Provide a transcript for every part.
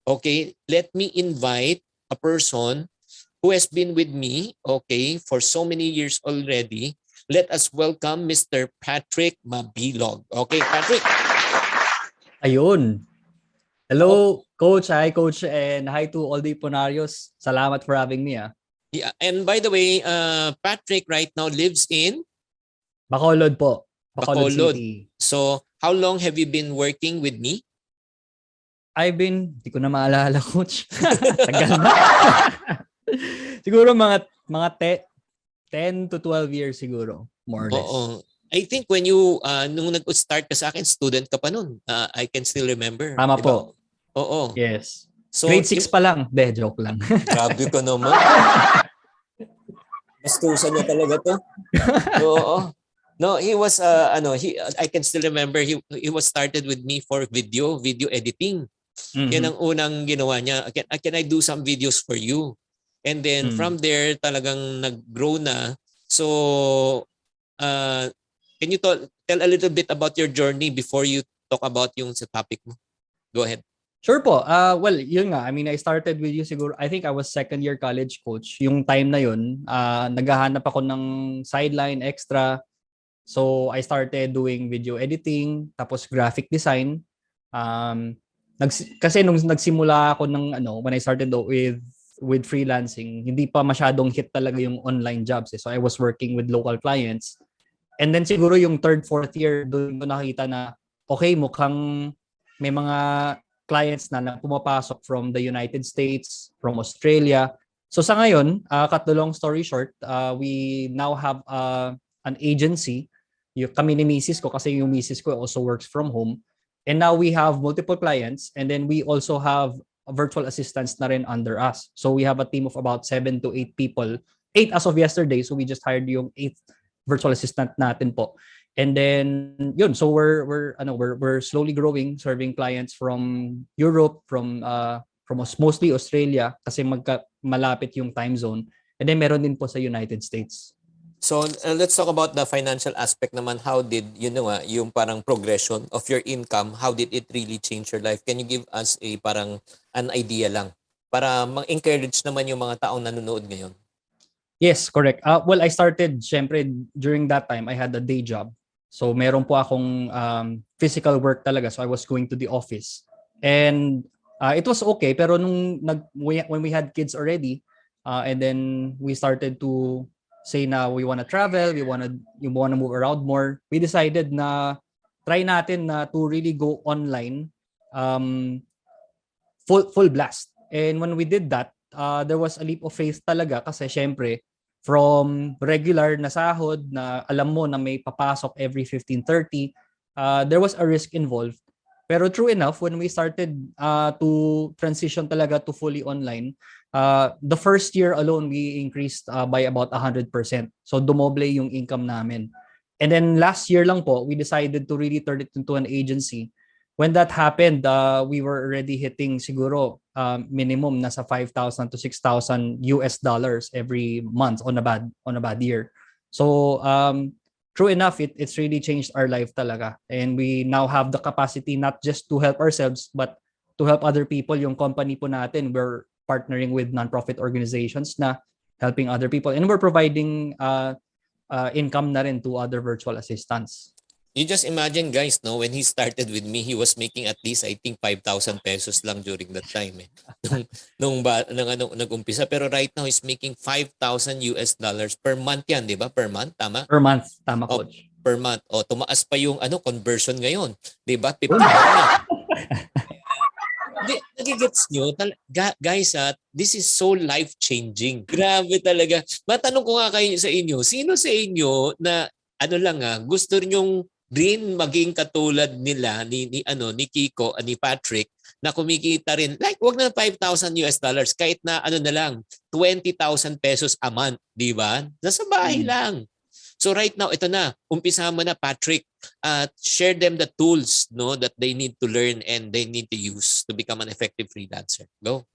Okay, let me invite a person who has been with me, okay, for so many years already. Let us welcome Mr. Patrick Mabilog. Okay, Patrick. Ayun. Oh, Hello, Coach. Hi, Coach. And hi to all the Iponaryos. Salamat for having me. yeah. And by the way, Patrick right now lives in Bacolod po. Bacolod Bacolod. City. So, how long have you been working with me? Di ko na maalala, Coach. Tagal na. Siguro mga 10 to 12 years siguro, more or less. Oo. I think when you, nung nag-start ka sa akin, student ka pa nun. I can still remember. Tama Diba? po. Oo. Yes. So, Grade 6 pa lang. Joke lang. grabe ka naman. Bastusan niya talaga to. Oo. No, he was I can still remember he was started with me for video editing. Yan ang unang ginawa niya. Can I do some videos for you? And then from there talagang nag-grow na. So can you tell a little bit about your journey before you talk about yung sa topic mo? Go ahead. Sure po. Well, yun nga. I mean, I started with you siguro, I think I was second year college coach. Yung time na yun, naghahanap ako ng sideline extra. So, I started doing video editing, tapos graphic design. Kasi nung nagsimula ako when I started with freelancing, hindi pa masyadong hit talaga yung online jobs. So, I was working with local clients. And then siguro yung third, fourth year, doon ko nakita na, okay, mukhang may mga clients na pumapasok from the United States, from Australia. So sa ngayon, cut the long story short, we now have an agency. Kami ni misis ko, kasi yung misis ko also works from home. And now we have multiple clients, and then we also have virtual assistants na rin under us. So we have a team of about 7 to 8 people. 8 as of yesterday, so we just hired yung 8th virtual assistant natin po. And then yun, so we're slowly growing, serving clients from Europe, from mostly Australia kasi malapit yung time zone. And then meron din po sa United States. So let's talk about the financial aspect naman. How did yung parang progression of your income, how did it really change your life? Can you give us parang an idea lang para ma-encourage naman yung mga taong nanonood ngayon? Yes, correct. Well, I started, syempre, during that time, I had a day job. So, meron po akong physical work talaga. So, I was going to the office. And it was okay. Pero when we had kids already, and then we started to say na we want to travel, we want to move around more, we decided na try natin na to really go online full blast. And when we did that, there was a leap of faith talaga kasi syempre from regular na sahod na alam mo na may papasok every 15-30, there was a risk involved. Pero true enough, when we started to transition talaga to fully online, the first year alone, we increased by about 100%. So dumoble yung income namin. And then last year lang po, we decided to really turn it into an agency. When that happened, we were already hitting siguro minimum nasa 5,000 to 6,000 US dollars every month on a bad year. So true enough, it's really changed our life talaga. And we now have the capacity not just to help ourselves, but to help other people. Yung company po natin, we're partnering with non-profit organizations na helping other people. And we're providing income na rin to other virtual assistants. You just imagine, guys, no, when he started with me, he was making at least, I think, 5,000 pesos lang during that time. Nag-umpisa. Pero right now, he's making 5,000 US dollars per month yan, di ba? Per month, tama? Per month, tama, Coach. Per month. O, tumaas pa yung conversion ngayon. Di ba? 50 na. Nagigets nyo? Guys, this is so life-changing. Grabe talaga. Matanong ko nga kayo sa inyo, sino sa inyo na gusto nyong din maging katulad nila ni Kiko, ni Patrick na kumikita rin like wag na 5,000 US dollars kahit na na lang 20,000 pesos a month, di ba? Nasa bahay lang. So right now ito na, umpisa mo na Patrick, share them the tools that they need to learn and they need to use to become an effective freelancer. Go.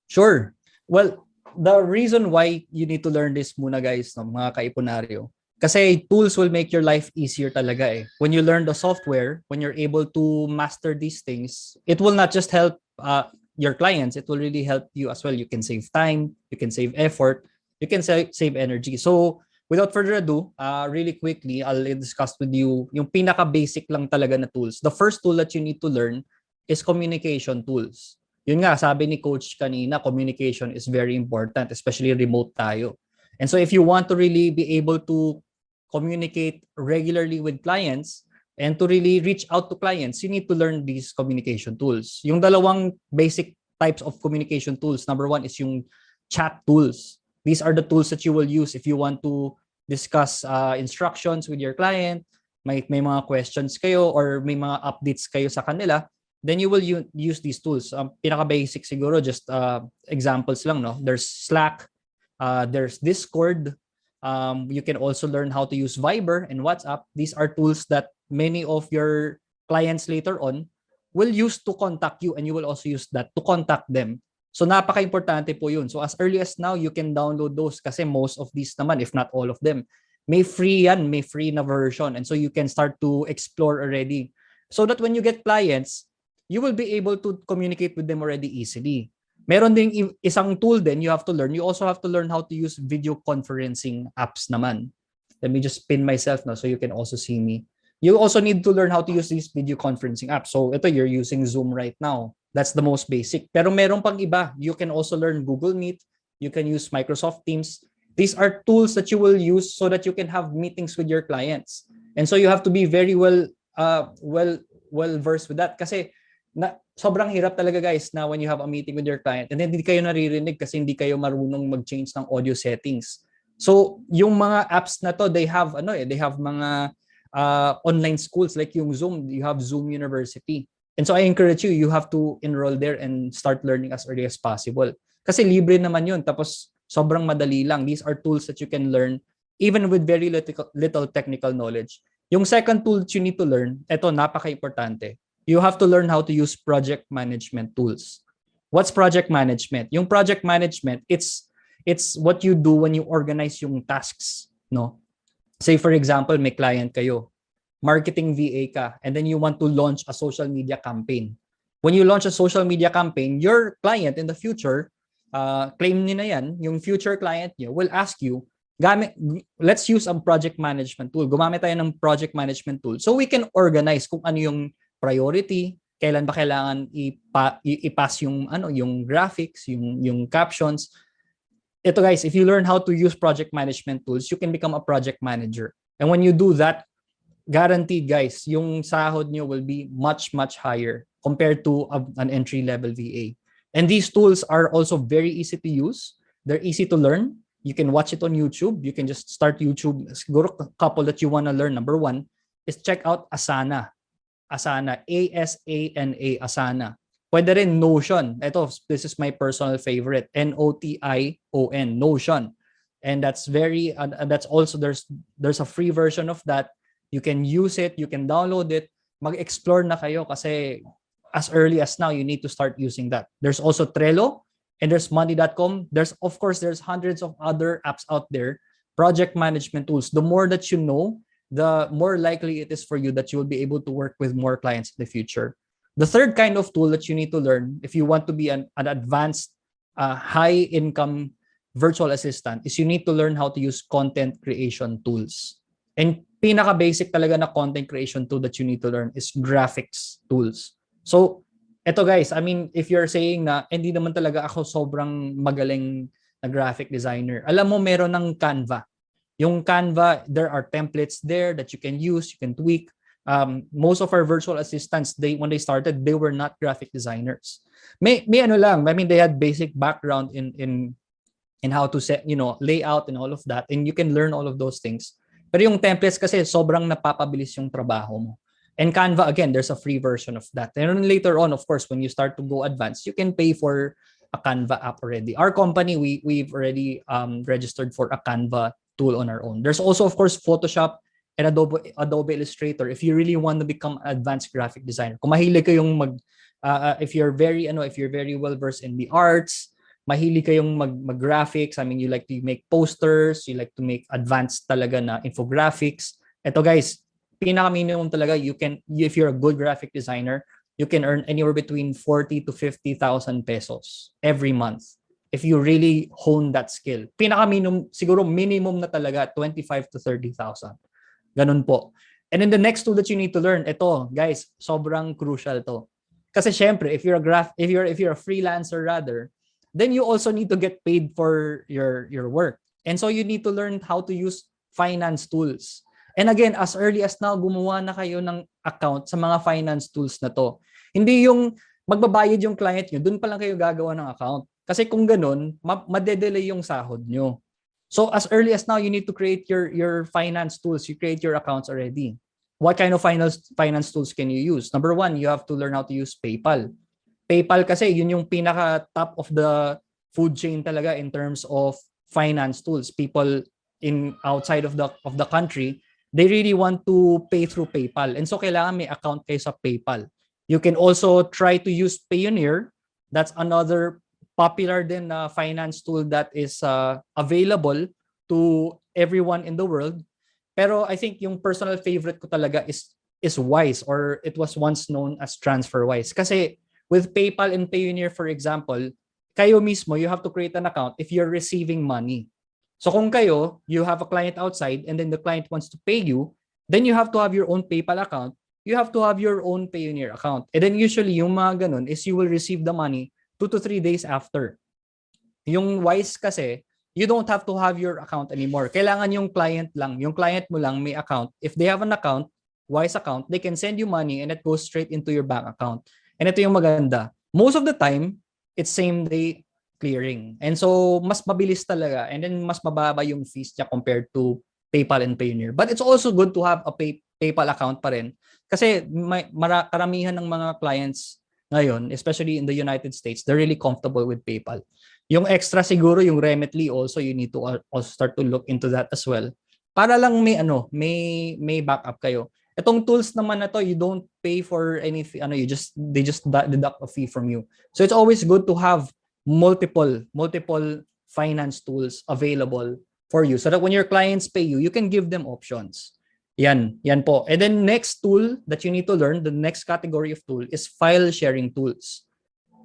Sure. Well, the reason why you need to learn this muna guys, mga ka-Iponaryo, kasi tools will make your life easier talaga eh. When you learn the software, when you're able to master these things, it will not just help your clients, it will really help you as well. You can save time, you can save effort, you can save energy. So without further ado, really quickly, I'll discuss with you yung pinaka-basic lang talaga na tools. The first tool that you need to learn is communication tools. Yun nga, sabi ni Coach kanina, communication is very important, especially remote tayo. And so if you want to really be able to communicate regularly with clients and to really reach out to clients, you need to learn these communication tools. Yung dalawang basic types of communication tools, number one is yung chat tools. These are the tools that you will use if you want to discuss instructions with your client, may mga questions kayo or may mga updates kayo sa kanila, then you will use these tools. Pinaka-basic siguro, just examples lang, no? There's Slack, there's Discord. You can also learn how to use Viber and WhatsApp. These are tools that many of your clients later on will use to contact you, and you will also use that to contact them. So napaka-importante po yun. So as early as now, you can download those kasi most of these naman, if not all of them, may free yan, may free na version. And so you can start to explore already. So that when you get clients, you will be able to communicate with them already easily. Meron ding isang tool din you have to learn. You also have to learn how to use video conferencing apps naman. Let me just pin myself now so you can also see me. You also need to learn how to use these video conferencing apps. So ito, you're using Zoom right now. That's the most basic. Pero meron pang iba. You can also learn Google Meet. You can use Microsoft Teams. These are tools that you will use so that you can have meetings with your clients. And so you have to be very well versed with that. Kasi sobrang hirap talaga guys na when you have a meeting with your client and then hindi kayo naririnig kasi hindi kayo marunong mag-change ng audio settings. So yung mga apps na to, they have mga online schools like yung Zoom. You have Zoom University. And so I encourage you, you have to enroll there and start learning as early as possible. Kasi libre naman yun. Tapos sobrang madali lang. These are tools that you can learn even with very little technical knowledge. Yung second tool that you need to learn, ito napaka-importante. You have to learn how to use project management tools. What's project management? Yung project management, it's what you do when you organize yung tasks, no? Say for example, may client kayo, marketing VA ka, and then you want to launch a social media campaign. When you launch a social media campaign, your client in the future, claim niyo na yan, yung future client niyo will ask you, let's use a project management tool. Gumamit tayo ng project management tool so we can organize kung ano yung priority, kailan ba kailangan i-pass yung graphics, yung captions. Ito guys, if you learn how to use project management tools, you can become a project manager. And when you do that, guaranteed guys, yung sahod nyo will be much higher compared to an entry-level VA. And these tools are also very easy to use. They're easy to learn. You can watch it on YouTube. You can just start YouTube. Siguro a couple that you want to learn. Number one is check out Asana. Asana, A-S-A-N-A, Asana. Pwede rin Notion. This is my personal favorite. N-O-T-I-O-N, Notion. And that's that's also, there's a free version of that. You can use it, you can download it, mag-explore na kayo kasi as early as now, you need to start using that. There's also Trello and there's money.com. There's hundreds of other apps out there, project management tools. The more that you know, the more likely it is for you that you will be able to work with more clients in the future. The third kind of tool that you need to learn if you want to be an advanced, high-income virtual assistant is you need to learn how to use content creation tools. And pinaka-basic talaga na content creation tool that you need to learn is graphics tools. So, eto guys, I mean, if you're saying na hindi naman talaga ako sobrang magaling na graphic designer, alam mo meron ng Canva. Yung Canva, there are templates there that you can use, you can tweak. Most of our virtual assistants, when they started, they were not graphic designers. May ano lang, I mean, they had basic background in how to set, layout and all of that, and you can learn all of those things. Pero yung templates kasi sobrang napapabilis yung trabaho mo. And Canva, again, there's a free version of that. And later on, of course, when you start to go advanced, you can pay for a Canva app already. Our company, we've already registered for a Canva tool on our own. There's also, of course, Photoshop and Adobe Illustrator if you really want to become an advanced graphic designer. Kung mahilig kayong if you're very well versed in the arts, mahilig kayong mag-graphics, I mean, you like to make posters, you like to make advanced talaga na infographics. Ito guys, pinaka-minimum talaga, if you're a good graphic designer, you can earn anywhere between 40 to 50,000 pesos every month if you really hone that skill. Pinaka-minimum, siguro minimum na talaga, 25 to 30,000. Ganun po. And then the next tool that you need to learn, ito, guys, sobrang crucial to. Kasi syempre, if you're a freelancer rather, then you also need to get paid for your work. And so you need to learn how to use finance tools. And again, as early as now, gumawa na kayo ng account sa mga finance tools na to. Hindi yung magbabayad yung client nyo, dun pa lang kayo gagawa ng account. Kasi kung ganun, madedelay yung sahod nyo. So as early as now, you need to create your finance tools. You create your accounts already. What kind of finance tools can you use? Number one, you have to learn how to use PayPal. PayPal kasi yun yung pinaka top of the food chain talaga in terms of finance tools. People in outside of the country, they really want to pay through PayPal. And so kailangan may account kayo sa PayPal. You can also try to use Payoneer. That's another popular din na finance tool that is available to everyone in the world. Pero I think yung personal favorite ko talaga is Wise, or it was once known as Transferwise. Kasi with PayPal and Payoneer, for example, kayo mismo, you have to create an account if you're receiving money. So kung kayo, you have a client outside and then the client wants to pay you, then you have to have your own PayPal account. You have to have your own Payoneer account. And then usually, yung mga ganun is you will receive the money 2 to 3 days after. Yung Wise kasi, you don't have to have your account anymore. Kailangan yung client mo lang may account. If they have an account, Wise account, they can send you money and it goes straight into your bank account. And ito yung maganda. Most of the time, it's same day clearing. And so, mas mabilis talaga. And then, mas mababa yung fees niya compared to PayPal and Payoneer. But it's also good to have a PayPal account pa rin. Kasi karamihan ng mga clients ngayon, especially in the United States, they're really comfortable with PayPal. Yung extra siguro, yung Remitly also, you need to also start to look into that as well. Para lang may backup kayo. Itong tools naman na to, you don't pay for any fee, they just deduct a fee from you. So it's always good to have multiple finance tools available for you so that when your clients pay you, you can give them options. Yan po. And then next tool that you need to learn, the next category of tool is file sharing tools.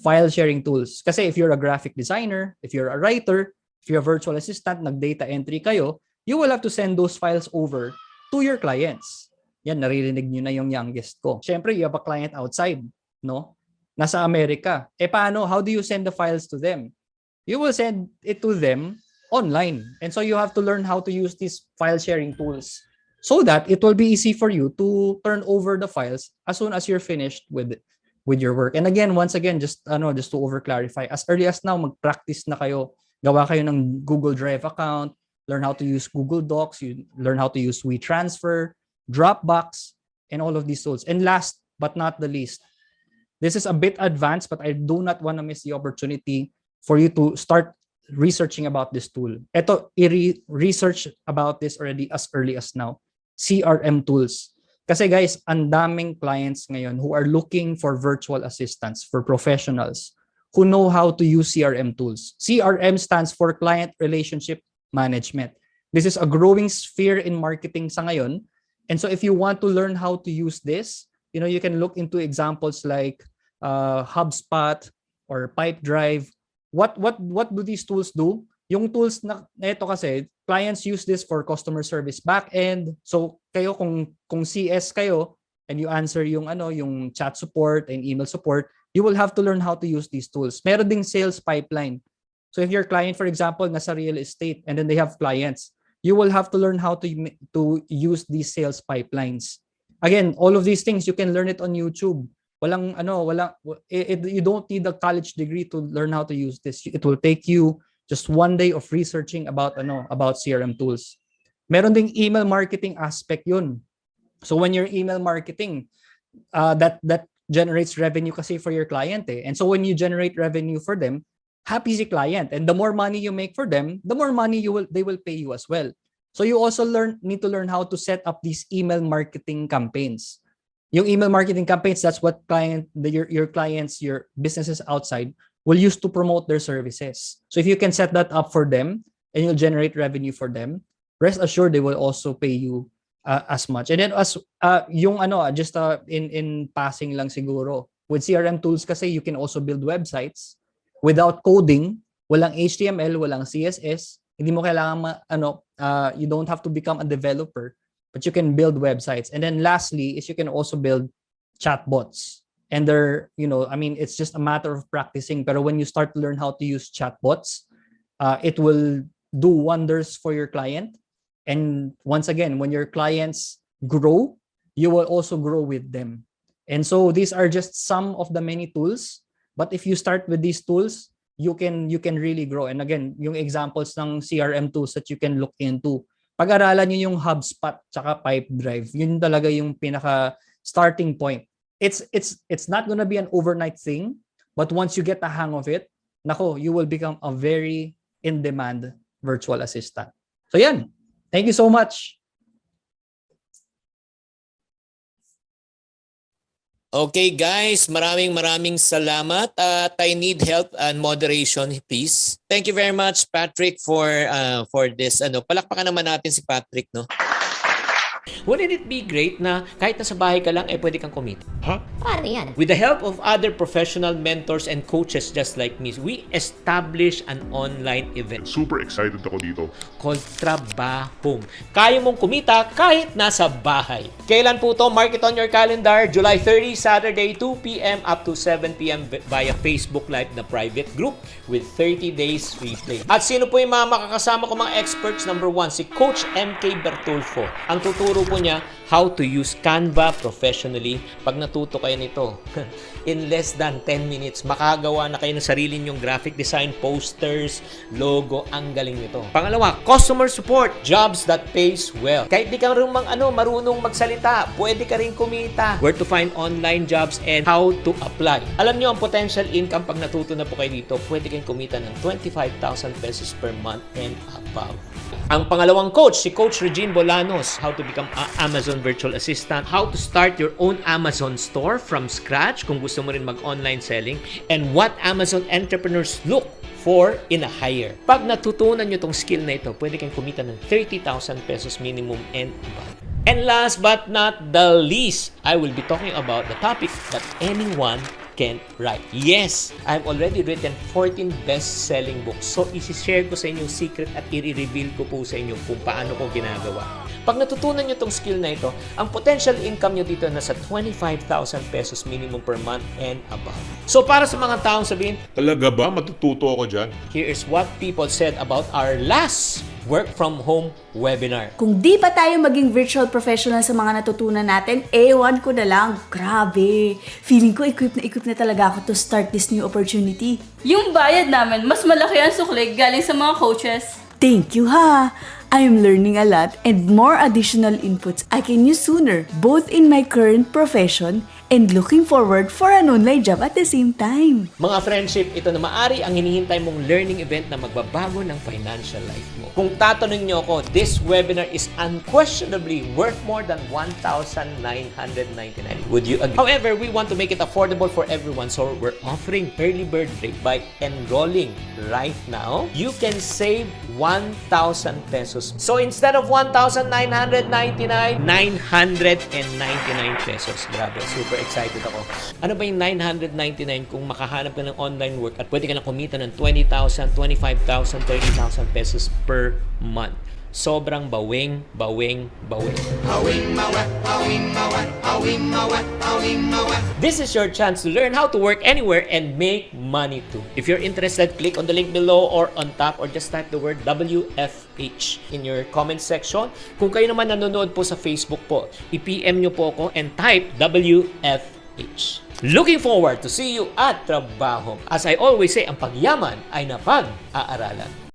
File sharing tools. Kasi if you're a graphic designer, if you're a writer, if you're a virtual assistant, nag-data entry kayo, you will have to send those files over to your clients. Yan, naririnig nyo na yung youngest ko. Siyempre, you have a client outside, no? Nasa Amerika. Paano? How do you send the files to them? You will send it to them online. And so you have to learn how to use these file sharing tools, so that it will be easy for you to turn over the files as soon as you're finished with your work. And again, once again, just to over-clarify, as early as now, mag-practice na kayo. Gawa kayo ng Google Drive account, learn how to use Google Docs, you learn how to use WeTransfer, Dropbox, and all of these tools. And last but not the least, this is a bit advanced, but I do not want to miss the opportunity for you to start researching about this tool. Ito, i-research about this already as early as now. CRM tools. Kasi guys, ang daming clients ngayon who are looking for virtual assistants, for professionals who know how to use CRM tools. CRM stands for Client Relationship Management. This is a growing sphere in marketing sa ngayon. And so if you want to learn how to use this, you can look into examples like HubSpot or Pipedrive. What do these tools do? Yung tools na ito kasi, clients use this for customer service backend. So kayo kung CS kayo and you answer yung chat support and email support, you will have to learn how to use these tools. Meron ding sales pipeline. So if your client, for example, nasa real estate and then they have clients, you will have to learn how to use these sales pipelines. Again, all of these things you can learn it on YouTube. You don't need a college degree to learn how to use this. It will take you just one day of researching about CRM tools. Meron ding email marketing aspect yun. So when you're email marketing, that generates revenue kasi for your client eh. And so when you generate revenue for them, happy si client. And the more money you make for them, the more money they will pay you as well. So you also need to learn how to set up these email marketing campaigns. Yung email marketing campaigns, that's what your clients, your businesses outside will use to promote their services. So if you can set that up for them and you'll generate revenue for them, rest assured they will also pay you as much. And then as in passing lang siguro, With CRM tools kasi, you can also build websites without coding, walang HTML, walang CSS. Hindi mo kailangan you don't have to become a developer, but you can build websites. And then lastly is you can also build chatbots. And it's just a matter of practicing. Pero when you start to learn how to use chatbots, it will do wonders for your client. And once again, when your clients grow, you will also grow with them. And so these are just some of the many tools. But if you start with these tools, you can really grow. And again, yung examples ng CRM tools that you can look into. Pag-aralan nyo yung HubSpot tsaka Pipedrive. Yun talaga yung pinaka starting point. It's not gonna be an overnight thing, but once you get the hang of it, you will become a very in-demand virtual assistant. So yan. Thank you so much. Okay guys, maraming salamat at I need help and moderation please. Thank you very much Patrick for this. Palakpakan naman natin si Patrick, no? Wouldn't it be great na kahit nasa bahay ka lang, pwede kang kumita? Paano yan? With the help of other professional mentors and coaches just like me, we established an online event Super excited ako dito. called Trabaho. Kaya mong kumita kahit nasa bahay. Kailan po to? Mark it on your calendar. July 30, Saturday, 2 p.m. up to 7 p.m. via Facebook Live na private group with 30 days free play. At sino po yung mga makakasama ko mga experts? Number 1, si Coach MK Bertulfo. Ang tuturo po niya how to use Canva professionally. Pag natuto kayo nito, in less than 10 minutes, makagawa na kayo ng sarili nyong graphic design, posters, logo. Ang galing nito. Pangalawa, customer support, jobs that pays well. Kahit di ka marunong magsalita, pwede ka rin kumita. Where to find online jobs and how to apply. Alam niyo ang potential income pag natuto na po kayo dito, pwede kayong kumita ng 25,000 pesos per month and above. Ang pangalawang coach, si Coach Regine Bolanos, how to become an Amazon virtual assistant, how to start your own Amazon store from scratch kung gusto mo rin mag-online selling, and what Amazon entrepreneurs look for in a hire. Pag natutunan nyo tong skill na ito, pwede kayong kumita ng 30,000 pesos minimum and above. And last but not the least, I will be talking about the topic that anyone can write. Yes, I've already written 14 best-selling books. So, isi-share ko sa inyo yung secret at i-reveal ko po sa inyo kung paano ko ginagawa. Pag natutunan nyo tong skill na ito, ang potential income nyo dito nasa 25,000 pesos minimum per month and above. So, para sa mga taong sabihin, Talaga ba? Matututo ako dyan? here is what people said about our last work from home webinar. Kung di pa tayo maging virtual professional sa mga natutunan natin, ewan ko na lang. Grabe. Feeling ko equipped na talaga ako to start this new opportunity. Yung bayad namin, mas malaki ang sukli galing sa mga coaches. Thank you ha! I am learning a lot and more additional inputs I can use sooner, both in my current profession and looking forward for an online job at the same time. Mga friendship, ito na maari ang hinihintay mong learning event na magbabago ng financial life mo. Kung tatanungin niyo ako, this webinar is unquestionably worth more than 1,999. Would you agree? However, we want to make it affordable for everyone, so we're offering early bird rate by enrolling right now. You can save 1,000 pesos. So instead of 1,999, 999 pesos. Grabe, super excited ako. Ano ba yung 999 kung makahanap ka ng online work at pwede ka na kumita ng 20,000, 25,000, 30,000 pesos per month? Sobrang bawing. This is your chance to learn how to work anywhere and make money too. If you're interested, click on the link below or on top or just type the word WFH in your comment section. Kung kayo naman nanonood po sa Facebook po, i-PM nyo po ako and type WFH. Looking forward to see you at Trabaho. As I always say, ang pagyaman ay napag-aaralan.